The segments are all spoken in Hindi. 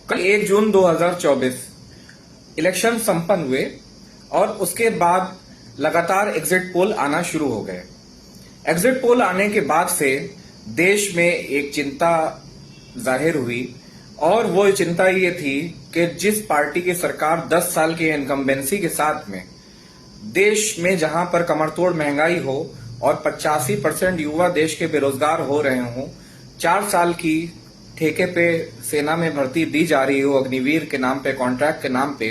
कल 1 जून 2024 इलेक्शन संपन्न हुए और उसके बाद लगातार एग्जिट पोल आना शुरू हो गए। एग्जिट पोल आने के बाद से देश में एक चिंता जाहिर हुई और वो चिंता ये थी कि जिस पार्टी की सरकार 10 साल की इनकम्बेंसी के साथ में देश में जहां पर कमरतोड़ महंगाई हो और 85% युवा देश के बेरोजगार हो रहे हों, 4 साल की ठेके पे सेना में भर्ती दी जा रही हो अग्निवीर के नाम पे, कॉन्ट्रैक्ट के नाम पे,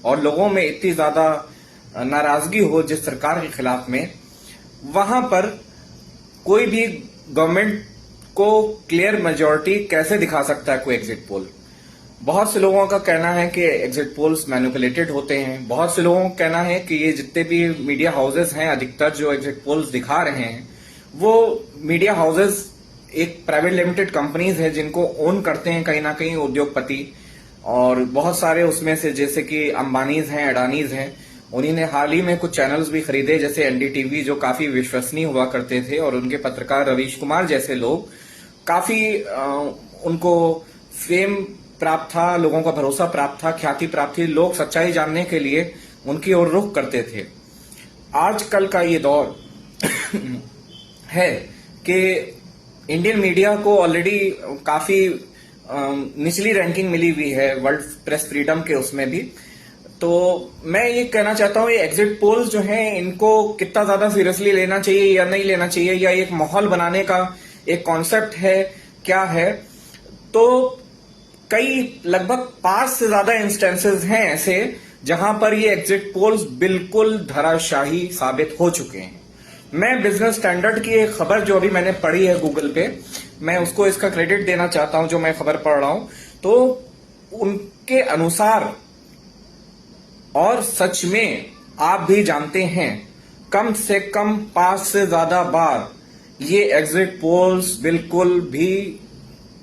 और लोगों में इतनी ज्यादा नाराजगी हो जिस सरकार के खिलाफ में, वहां पर कोई भी गवर्नमेंट को क्लियर मेजोरिटी कैसे दिखा सकता है कोई एग्जिट पोल। बहुत से लोगों का कहना है कि एग्जिट पोल्स मैनिपुलेटेड होते हैं। बहुत से लोगों का कहना है कि ये जितने भी मीडिया हाउसेस हैं, अधिकतर जो एग्जिट पोल्स दिखा रहे हैं वो मीडिया हाउसेस एक प्राइवेट लिमिटेड कंपनीज है जिनको ओन करते हैं कहीं ना कहीं उद्योगपति, और बहुत सारे उसमें से जैसे कि अंबानीज हैं, अडानीज हैं, उन्हीं ने हाल ही में कुछ चैनल्स भी खरीदे जैसे एनडीटीवी जो काफी विश्वसनीय हुआ करते थे, और उनके पत्रकार रवीश कुमार जैसे लोग काफी उनको फेम प्राप्त था, लोगों का भरोसा प्राप्त था, ख्याति प्राप्त थी, लोग सच्चाई जानने के लिए उनकी ओर रुख करते थे। आजकल का ये दौर है कि इंडियन मीडिया को ऑलरेडी काफी निचली रैंकिंग मिली हुई है वर्ल्ड प्रेस फ्रीडम के उसमें भी। तो मैं ये कहना चाहता हूँ ये एग्जिट पोल्स जो हैं इनको कितना ज्यादा सीरियसली लेना चाहिए या नहीं लेना चाहिए, या एक माहौल बनाने का एक कॉन्सेप्ट है क्या है। तो कई लगभग 5 से ज्यादा इंस्टेंसेस हैं ऐसे जहां पर ये एग्जिट पोल्स बिल्कुल धराशाही साबित हो चुके हैं। मैं बिजनेस स्टैंडर्ड की एक खबर जो अभी मैंने पढ़ी है गूगल पे, मैं उसको इसका क्रेडिट देना चाहता हूं जो मैं खबर पढ़ रहा हूं। तो उनके अनुसार, और सच में आप भी जानते हैं, कम से कम 5 से ज्यादा बार ये एग्जिट पोल्स बिल्कुल भी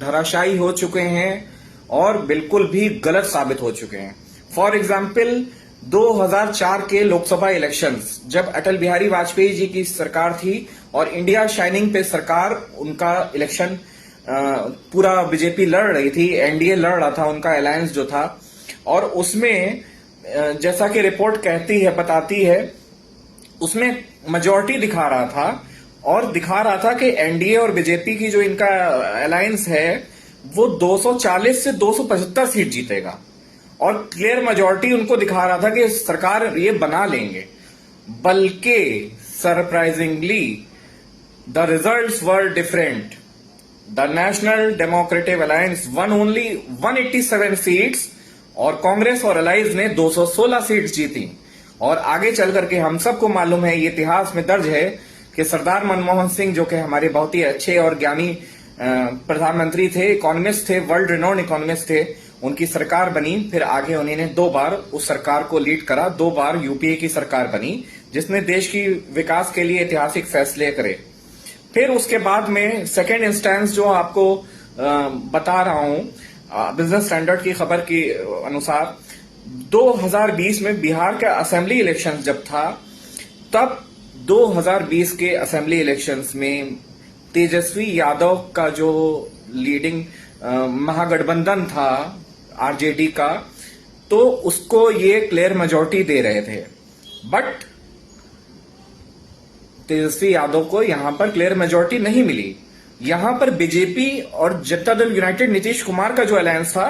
धराशायी हो चुके हैं और बिल्कुल भी गलत साबित हो चुके हैं। फॉर एग्जाम्पल 2004 के लोकसभा इलेक्शंस, जब अटल बिहारी वाजपेयी जी की सरकार थी और इंडिया शाइनिंग पे सरकार, उनका इलेक्शन पूरा बीजेपी लड़ रही थी, एनडीए लड़ रहा था, उनका अलायंस जो था, और उसमें जैसा कि रिपोर्ट कहती है, बताती है, उसमें मेजॉरिटी दिखा रहा था और दिखा रहा था कि एनडीए और बीजेपी की जो इनका अलायंस है वो 240 से 275 सीट जीतेगा, और क्लियर मेजॉरिटी उनको दिखा रहा था कि सरकार ये बना लेंगे। बल्कि surprisingly the results were different. The national democratic alliance one only 187 seats और कांग्रेस और अलाइज ने 216 सीट्स जीती। और आगे चल करके हम सबको मालूम है, ये इतिहास में दर्ज है कि सरदार मनमोहन सिंह जो कि हमारे बहुत ही अच्छे और ज्ञानी प्रधानमंत्री थे, इकोनॉमिस्ट थे, वर्ल्ड रिनोन्ड इकोनॉमिस्ट थे, उनकी सरकार बनी। फिर आगे उन्होंने 2 बार उस सरकार को लीड करा, 2 बार यूपीए की सरकार बनी जिसने देश की विकास के लिए ऐतिहासिक फैसले करे। फिर उसके बाद में सेकेंड इंस्टेंस जो आपको बता रहा हूं बिजनेस स्टैंडर्ड की खबर के अनुसार, 2020 में बिहार का असेंबली इलेक्शन जब था, तब 2020 के असेंबली इलेक्शंस में तेजस्वी यादव का जो लीडिंग महागठबंधन था आरजेडी का, तो उसको ये क्लियर मेजॉरिटी दे रहे थे। बट तेजस्वी यादव को यहां पर क्लियर मेजॉरिटी नहीं मिली। यहां पर बीजेपी और जनता दल यूनाइटेड नीतीश कुमार का जो अलायंस था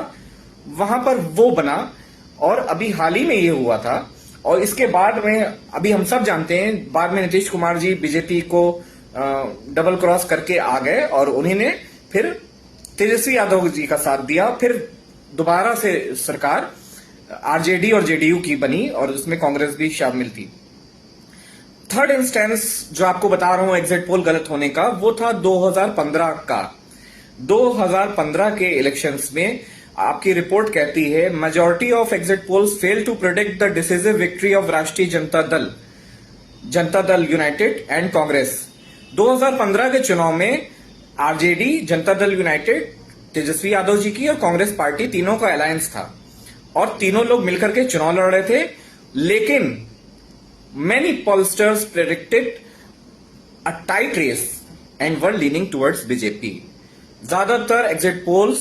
वहां पर वो बना, और अभी हाल ही में ये हुआ था। और इसके बाद में अभी हम सब जानते हैं, बाद में नीतीश कुमार जी बीजेपी को डबल क्रॉस करके आ गए और उन्होंने फिर तेजस्वी यादव जी का साथ दिया। फिर दोबारा से सरकार आरजेडी और जेडीयू की बनी और उसमें कांग्रेस भी शामिल थी। थर्ड इंस्टेंस जो आपको बता रहा हूं एग्जिट पोल गलत होने का, वो था 2015 का। 2015 के इलेक्शंस में आपकी रिपोर्ट कहती है, majority of exit polls fail to predict the decisive victory of Rashtriya Janata दल यूनाइटेड एंड कांग्रेस। 2015 के चुनाव में आरजेडी, जनता दल यूनाइटेड, तेजस्वी यादव जी की और कांग्रेस पार्टी, तीनों का अलायंस था और तीनों लोग मिलकर के चुनाव लड़ रहे थे। लेकिन many pollsters predicted a tight race and were leaning towards BJP. ज्यादातर एग्जिट पोल्स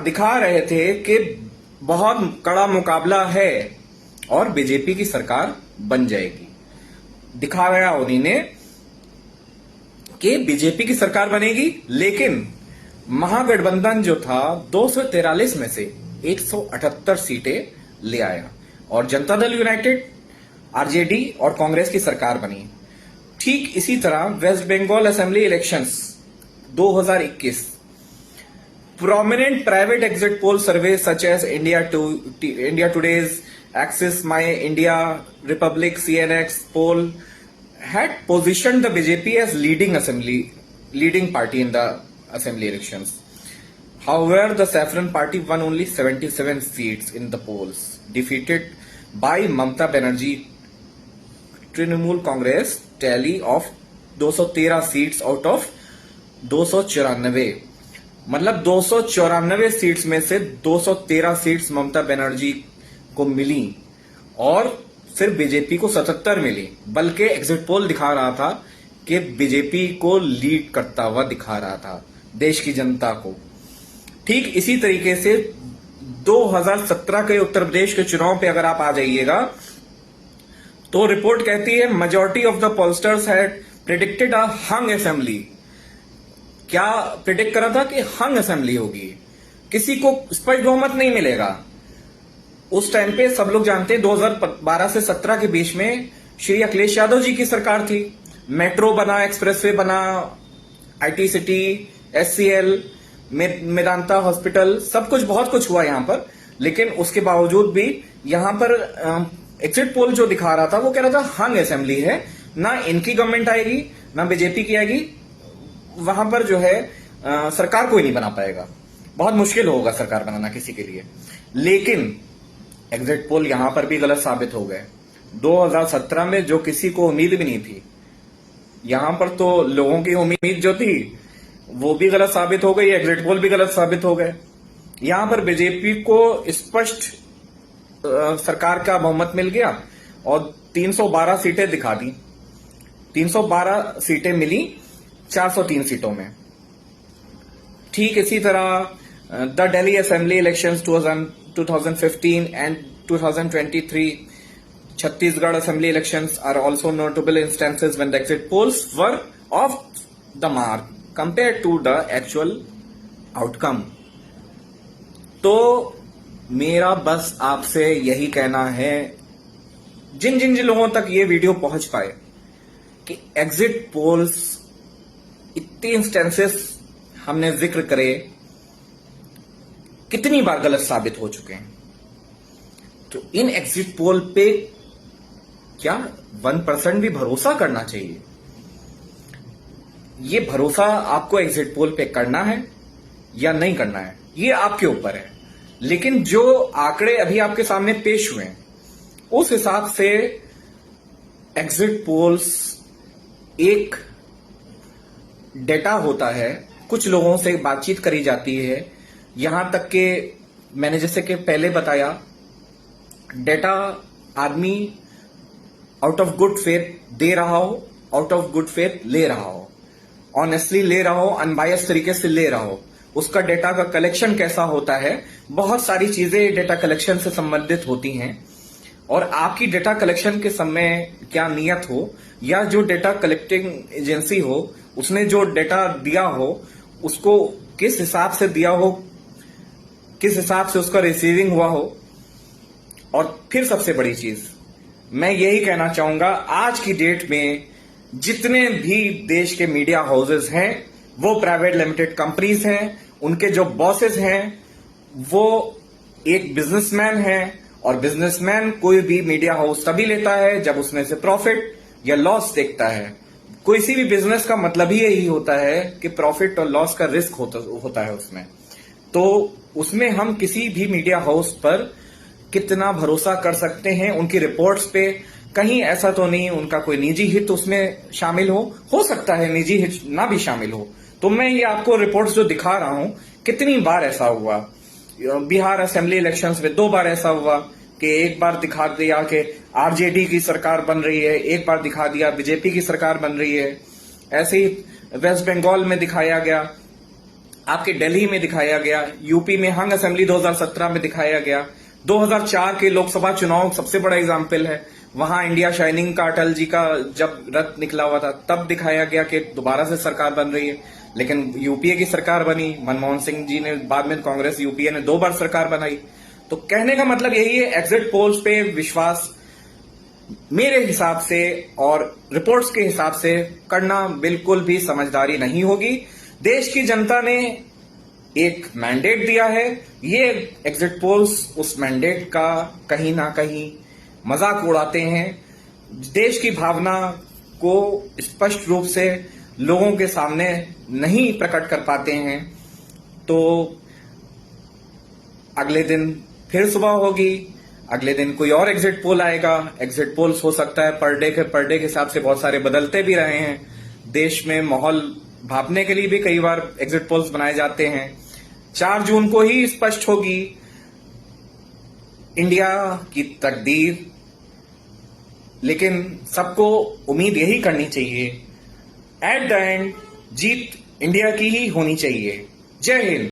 दिखा रहे थे कि बहुत कड़ा मुकाबला है और बीजेपी की सरकार बन जाएगी। दिखाया उन्हीं ने कि बीजेपी की सरकार बनेगी, लेकिन महागठबंधन जो था 243 में से 178 सीटें ले आया और जनता दल यूनाइटेड, आरजेडी और कांग्रेस की सरकार बनी। ठीक इसी तरह West Bengal assembly elections 2021, prominent private exit poll surveys such as India Today's, Axis, My India, Republic, CNX poll had positioned the BJP as leading party in the assembly elections. However, the Saffron Party won only 77 seats in the polls, defeated by Mamata Banerjee Trinamool Congress tally of 213 seats out of 294। मतलब 294 सीट्स में से 213 सीट्स ममता बनर्जी को मिली और सिर्फ बीजेपी को 77 मिली। बल्कि एग्जिट पोल दिखा रहा था कि बीजेपी को लीड करता हुआ दिखा रहा था देश की जनता को। ठीक इसी तरीके से 2017 के उत्तर प्रदेश के चुनाव पे अगर आप आ जाइएगा तो रिपोर्ट कहती है majority of the pollsters had predicted a hung assembly. क्या प्रिडिक्ट करा था कि हंग असेंबली होगी, किसी को स्पष्ट बहुमत नहीं मिलेगा। उस टाइम पे सब लोग जानते हैं 2012 से 17 के बीच में श्री अखिलेश यादव जी की सरकार थी। मेट्रो बना, एक्सप्रेसवे बना, IT city, SCL, Medanta hospital, सब कुछ बहुत कुछ हुआ यहां पर। लेकिन उसके बावजूद भी यहां पर एग्जिट पोल जो दिखा रहा था वो कह रहा था हंग असेंबली है, ना इनकी गवर्नमेंट आएगी ना बीजेपी की आएगी, वहां पर जो है सरकार कोई नहीं बना पाएगा, बहुत मुश्किल होगा सरकार बनाना किसी के लिए। लेकिन एग्जिट पोल यहां पर भी गलत साबित हो गए। 2017 में जो किसी को उम्मीद भी नहीं थी, यहां पर तो लोगों की उम्मीद जो थी वो भी गलत साबित हो गई, एग्जिट पोल भी गलत साबित हो गए। यहां पर बीजेपी को स्पष्ट सरकार का बहुमत मिल गया और 312 सीटें दिखा दी। 312 सीटें मिली 403 सीटों में। ठीक इसी तरह the Delhi assembly elections 2015 and 2023, Chhattisgarh assembly elections are also notable instances when the exit polls were off the mark compare to the actual outcome. तो मेरा बस आपसे यही कहना है, जिन जिन लोगों तक ये वीडियो पहुंच पाए, कि एग्जिट पोल्स इतने इंस्टेंसेस हमने जिक्र करे कितनी बार गलत साबित हो चुके हैं। तो इन एग्जिट पोल पे क्या 1% भी भरोसा करना चाहिए? ये भरोसा आपको एग्जिट पोल पे करना है या नहीं करना है, ये आपके ऊपर है। लेकिन जो आंकड़े अभी आपके सामने पेश हुए हैं उस हिसाब से एग्जिट पोल्स एक डेटा होता है, कुछ लोगों से बातचीत करी जाती है, यहां तक कि मैंने जैसे कि पहले बताया, डेटा आदमी आउट ऑफ गुड फेथ दे रहा हो, आउट ऑफ गुड फेथ ले रहा हो, ऑनेस्टली ले रहा हो, अनबायस तरीके से ले रहा हो, उसका डेटा का कलेक्शन कैसा होता है, बहुत सारी चीजें डेटा कलेक्शन से संबंधित होती हैं। और आपकी डेटा कलेक्शन के समय क्या नियत हो, या जो डेटा कलेक्टिंग एजेंसी हो उसने जो डेटा दिया हो उसको किस हिसाब से दिया हो, किस हिसाब से उसका रिसीविंग हुआ हो। और फिर सबसे बड़ी चीज मैं यही कहना चाहूंगा, आज की डेट में जितने भी देश के मीडिया हाउसेस हैं वो प्राइवेट लिमिटेड कंपनीज हैं, उनके जो बॉसेस हैं वो एक बिजनेसमैन है। और बिजनेसमैन कोई भी मीडिया हाउस तभी लेता है जब उसमें से प्रॉफिट या लॉस देखता है। किसी भी बिजनेस का मतलब ही यही होता है कि प्रॉफिट और लॉस का रिस्क होता है उसमें। तो उसमें हम किसी भी मीडिया हाउस पर कितना भरोसा कर सकते हैं उनकी रिपोर्ट्स पे? कहीं ऐसा तो नहीं उनका कोई निजी हित उसमें शामिल हो सकता है निजी हित ना भी शामिल हो। तो मैं ये आपको रिपोर्ट्स जो दिखा रहा हूं, कितनी बार ऐसा हुआ, बिहार असेंबली इलेक्शंस में 2 बार ऐसा हुआ कि एक बार दिखा दिया कि आरजेडी की सरकार बन रही है, एक बार दिखा दिया बीजेपी की सरकार बन रही है। ऐसे ही वेस्ट बंगाल में दिखाया गया आपके दिल्ली में दिखाया गया, यूपी में हंग असेंबली 2017 में दिखाया गया, 2004 के लोकसभा चुनाव सबसे बड़ा एग्जाम्पल है, वहां इंडिया शाइनिंग का अटल जी का जब रथ निकला हुआ था तब दिखाया गया कि दोबारा से सरकार बन रही है। लेकिन यूपीए की सरकार बनी, मनमोहन सिंह जी ने बाद में कांग्रेस यूपीए ने 2 बार सरकार बनाई। तो कहने का मतलब यही है, एग्जिट पोल्स पे विश्वास मेरे हिसाब से और रिपोर्ट्स के हिसाब से करना बिल्कुल भी समझदारी नहीं होगी। देश की जनता ने एक मैंडेट दिया है, ये एग्जिट पोल्स उस मैंडेट का कहीं ना कहीं मजाक उड़ाते हैं, देश की भावना को स्पष्ट रूप से लोगों के सामने नहीं प्रकट कर पाते हैं। तो अगले दिन फिर सुबह होगी, अगले दिन कोई और एग्जिट पोल आएगा। एग्जिट पोल्स हो सकता है पर डे के हिसाब से बहुत सारे बदलते भी रहे हैं। देश में माहौल भापने के लिए भी कई बार एग्जिट पोल्स बनाए जाते हैं। 4 जून को ही स्पष्ट होगी इंडिया की तकदीर, लेकिन सबको उम्मीद यही करनी चाहिए, at the end Jeet India की ही होनी चाहिए। जय हिंद।